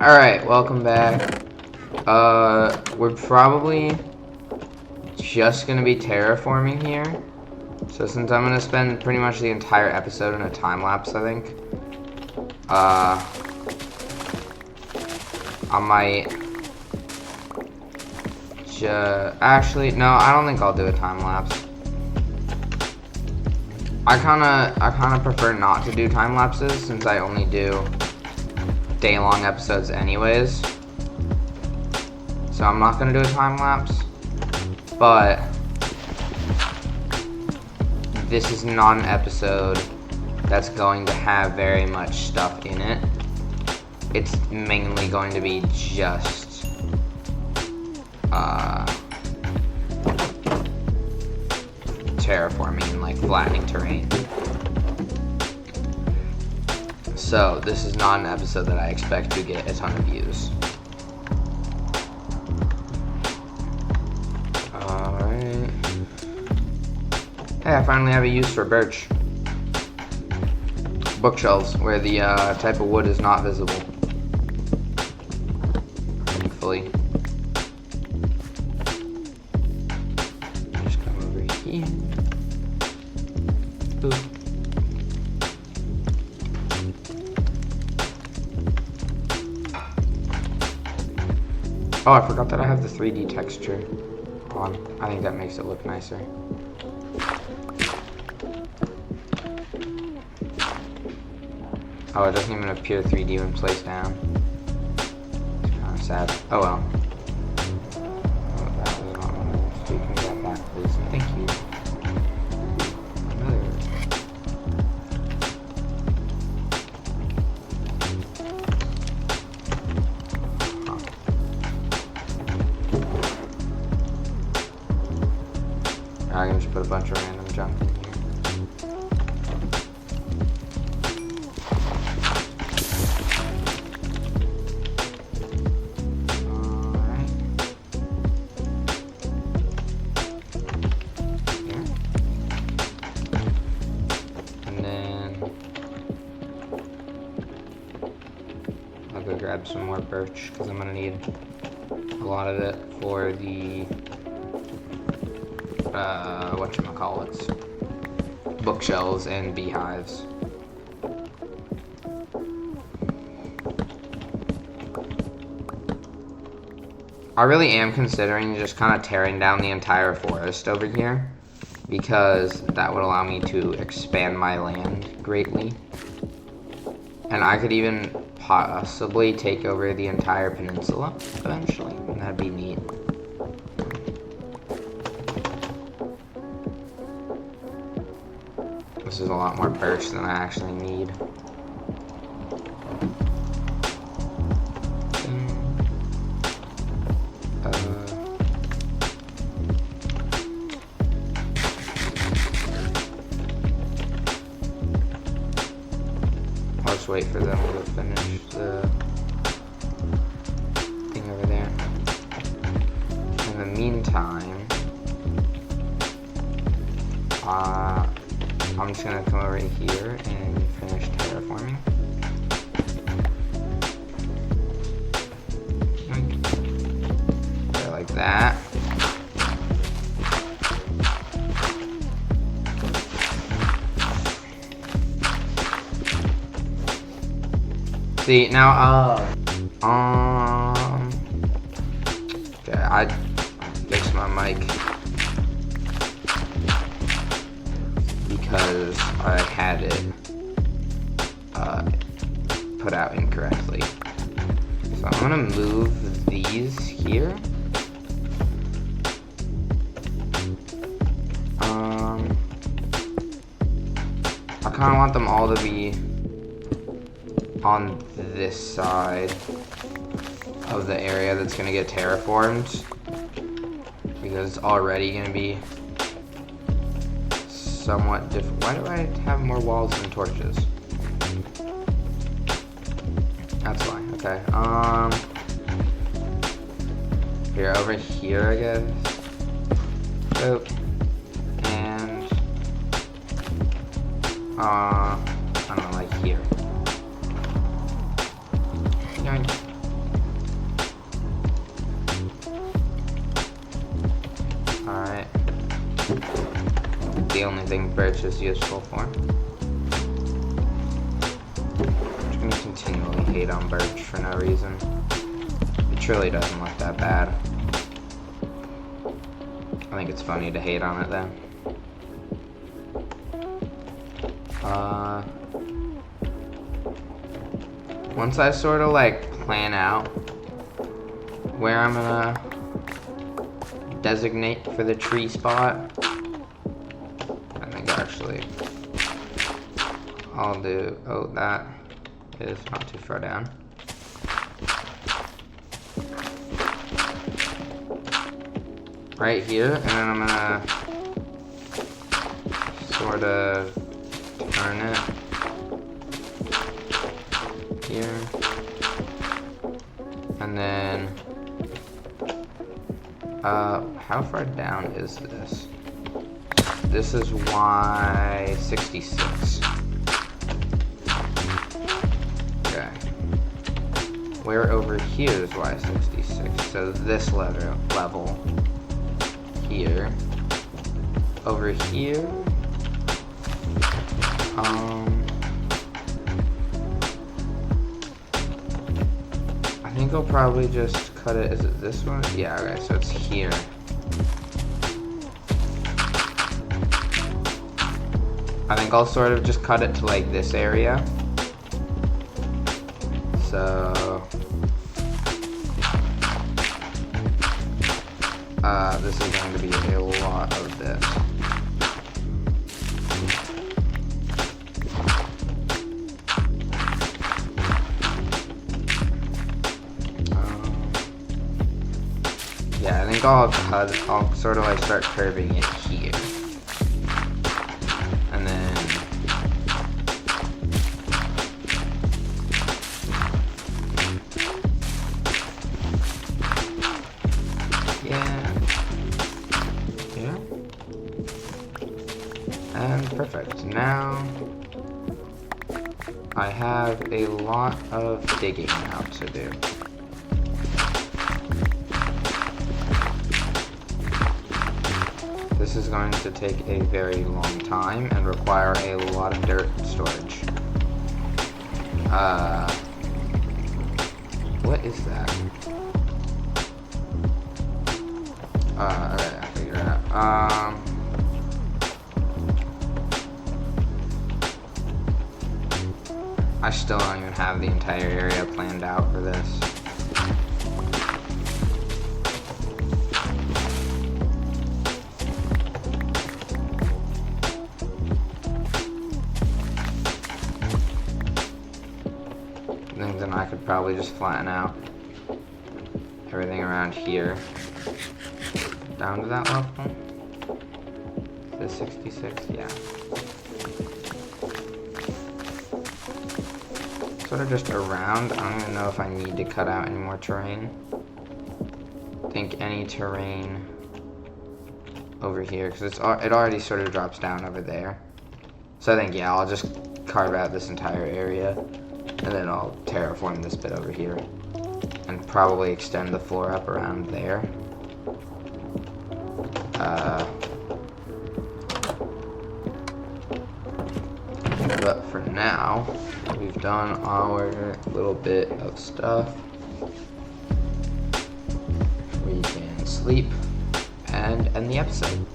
Alright, welcome back. We're probably just gonna be terraforming here. So since I'm gonna spend pretty much the entire episode in a time lapse, I think. I might actually, no, I don't think I'll do a time lapse. I kinda prefer not to do time lapses since I only do day-long episodes anyways. So I'm not gonna do a time lapse, but this is not an episode that's going to have very much stuff in it. It's mainly going to be just terraforming and like flattening terrain. So this is not an episode that I expect to get a ton of views. Alright. Hey, I finally have a use for birch. Bookshelves, where the type of wood is not visible. Thankfully. Just come over here. Ooh. Oh, I forgot that I have the 3D texture on. I think that makes it look nicer. Oh, it doesn't even appear 3D when placed down. It's kind of sad. Oh well. Oh, that was not one of those. You can get back, please. Thank you. Another. Huh. I can just put a bunch of random junk in here. Grab some more birch because I'm gonna need a lot of it for the whatchamacallits, bookshelves and beehives. I really am considering just kind of tearing down the entire forest over here because that would allow me to expand my land greatly, and I could even possibly take over the entire peninsula eventually, and that'd be neat. This is a lot more birch than I actually need. I'll just wait for them to finish the thing over there. In the meantime, I'm just gonna come over here and finish terraforming. There, like that. See, now, okay, I fixed my mic because I had it, put out incorrectly. So I'm gonna move these here. I kinda want them all to be on this side of the area that's gonna get terraformed because it's already gonna be somewhat different. Why do I have more walls than torches? That's why. Okay. Here, over here, I guess. Oh, and I don't know, like here. Yoink. planting birch is useful for. I'm just gonna continually hate on birch for no reason. It truly doesn't look that bad. I think it's funny to hate on it then. Once I sort of like plan out where I'm gonna designate for the tree spot, I think actually I'll do, oh, that is not too far down. Right here, and then I'm gonna sort of turn it here, and then how far down is this? This is Y66. Okay. Where over here is Y66? So this level here. Over here. I think I'll probably just cut it. Is it this one? Yeah, okay, so it's here. I think I'll sort of just cut it to like this area. So this is going to be a lot of this. Yeah, I think I'll sort of like start curving it here. And then yeah. And perfect. Now I have a lot of digging now to do. This is going to take a very long time and require a lot of dirt storage. What is that? Alright, I figured it out. I still don't even have the entire area planned out for this. Then I could probably just flatten out everything around here down to that level. The 66, yeah. Sort of just around. I don't even know if I need to cut out any more terrain. I think any terrain over here, because it already sort of drops down over there. So I think, yeah, I'll just carve out this entire area. And then I'll terraform this bit over here. And probably extend the floor up around there. But for now, we've done our little bit of stuff. We can sleep and end the episode.